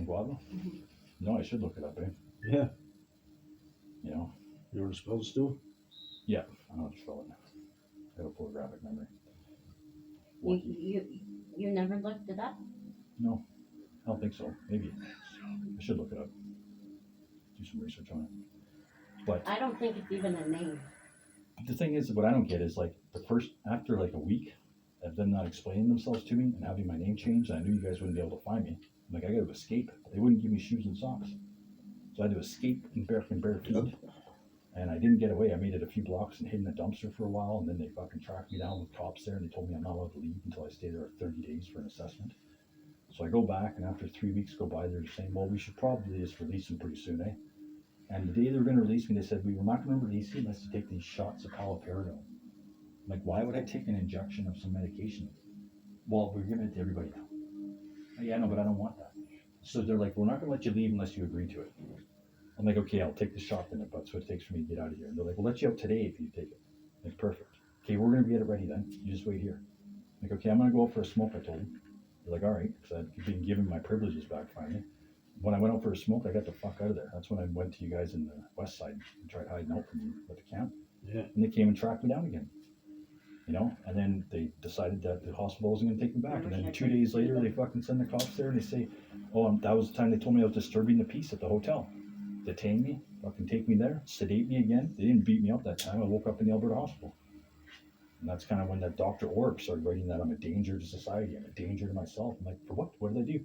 On Guava? Mhm. No, I should look it up, eh? Yeah. You know? You know what it spells too? Yeah, I know how to spell it. I have a photographic memory. You, Lucky. you, you never looked it up? No, I don't think so. Maybe. I should look it up. Do some research on it. But I don't think it's even a name. the thing is, what I don't get is like after like a week of them not explaining themselves to me and having my name changed, I knew you guys wouldn't be able to find me. I'm like, I got to escape. They wouldn't give me shoes and socks. So I had to escape in bare feet. And I didn't get away. I made it a few blocks and hid in a dumpster for a while, and then they fucking tracked me down with cops there, and they told me I'm not allowed to leave until I stay there 30 days for an assessment. So I go back, and after 3 weeks go by, they're saying, well, we should probably just release him pretty soon, eh? And the day they were going to release me, they said, we were not going to release you unless you take these shots of paliperidone. I'm like, why would I take an injection of some medication? Well, we're giving it to everybody now. Yeah, no, but I don't want that. So they're like, we're not going to let you leave unless you agree to it. I'm like, okay, I'll take the shot then if that's what it takes for me to get out of here. And they're like, we'll let you out today if you take it. I'm like, perfect. Okay, we're going to get it ready then. You just wait here. I'm like, okay, I'm going to go out for a smoke, I told them. They're like, all right, because I'd been given my privileges back finally. When I went out for a smoke, I got the fuck out of there. That's when I went to you guys in the west side and tried hiding out from you at the camp. Yeah. And they came and tracked me down again. You know, and then they decided that the hospital wasn't going to take me back. And then 2 days later, they fucking send the cops there and they say, oh, that was the time they told me I was disturbing the peace at the hotel. Detain me, fucking take me there, sedate me again. They didn't beat me up that time. I woke up in the Alberta hospital. And that's kind of when that Dr. Orb started writing that I'm a danger to society. I'm a danger to myself. I'm like, for what? What did I do?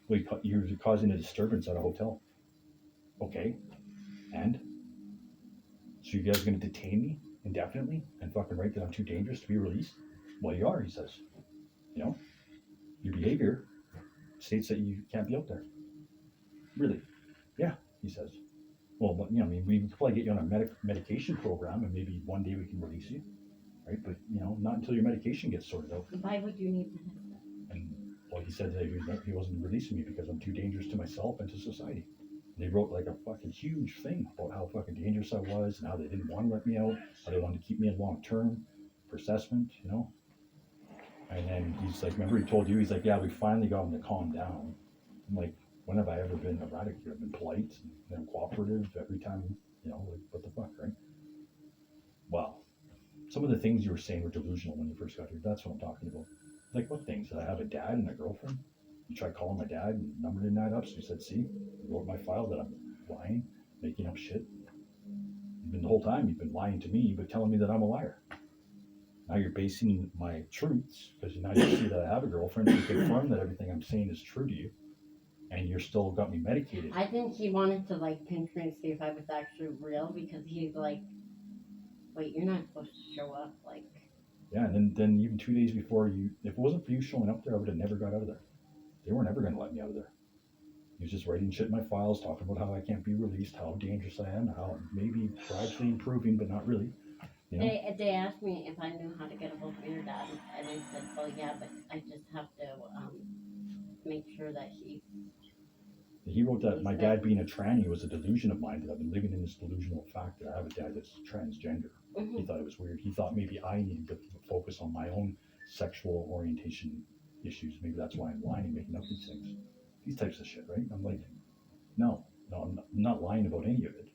Well, you're causing a disturbance at a hotel. Okay. And? So you guys are going to detain me indefinitely and fucking write that I'm too dangerous to be released? Well, you are, he says. You know? Your behavior states that you can't be out there. Really? Yeah, he says. Well, but, you know, I mean, we can probably get you on a medication program and maybe one day we can release you, right? But, you know, not until your medication gets sorted out. Why would you need that? And, well, he said that he wasn't releasing me because I'm too dangerous to myself and to society. And they wrote like a fucking huge thing about how fucking dangerous I was and how they didn't want to let me out, how they wanted to keep me in long term for assessment, you know? And then he's like, remember he told you, he's like, yeah, we finally got him to calm down. I'm like, when have I ever been erratic here? I've been polite and cooperative every time, you know, like, what the fuck, right? Well, some of the things you were saying were delusional when you first got here. That's what I'm talking about. Like, what things? Did I have a dad and a girlfriend? You tried calling my dad and the number didn't add up, so you said, see, I wrote my file that I'm lying, making up shit. The whole time you've been lying to me, but telling me that I'm a liar. Now you're basing my truths, because now you see that I have a girlfriend, to confirm that everything I'm saying is true to you. And you're still got me medicated. I think he wanted to like pinch me and see if I was actually real because he's like, wait, you're not supposed to show up. Like, yeah, and then even 2 days before you, if it wasn't for you showing up there, I would have never got out of there. They were never going to let me out of there. He was just writing shit in my files, talking about how I can't be released, how dangerous I am, how maybe gradually improving, but not really. You know? they asked me if I knew how to get a hold of your dad, and I said, well, yeah, but I just have to make sure that He wrote that my dad being a tranny was a delusion of mine, that I've been living in this delusional fact that I have a dad that's transgender. Mm-hmm. He thought it was weird. He thought maybe I needed to focus on my own sexual orientation issues. Maybe that's why I'm lying and making up these things. These types of shit, right? I'm like, no, I'm not lying about any of it.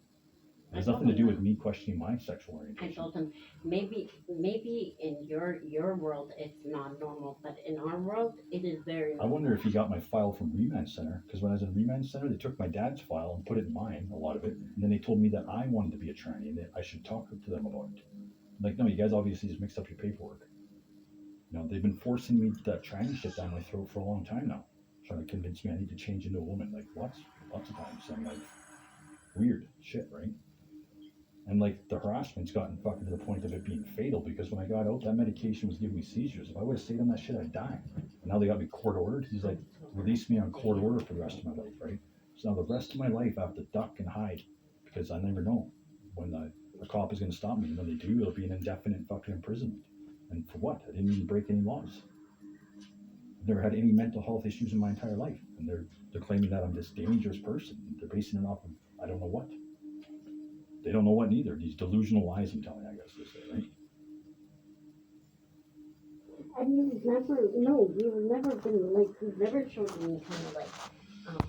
It has nothing to do with me questioning my sexual orientation. I told him maybe in your world it's not normal, but in our world it is very normal. I wonder if he got my file from Remand Center, because when I was in Remand Center, they took my dad's file and put it in mine, a lot of it, and then they told me that I wanted to be a tranny and that I should talk to them about it. I'm like, no, you guys obviously just mixed up your paperwork. You know, they've been forcing me that tranny shit down my throat for a long time now, trying to convince me I need to change into a woman, like lots of times. I'm like, weird shit, right? And like the harassment's gotten fucking to the point of it being fatal, because when I got out, that medication was giving me seizures. If I would have stayed on that shit, I'd die. And now they got me court ordered. He's like, release me on court order for the rest of my life, right? So now the rest of my life I have to duck and hide, because I never know when the cop is going to stop me. And when they do, it'll be an indefinite fucking imprisonment. And for what? I didn't even break any laws. I've never had any mental health issues in my entire life. And they're claiming that I'm this dangerous person. They're basing it off of I don't know what. They don't know what neither. These delusional lies I'm telling, I guess they say, right? And you've never been like, you've never showed me any kind of like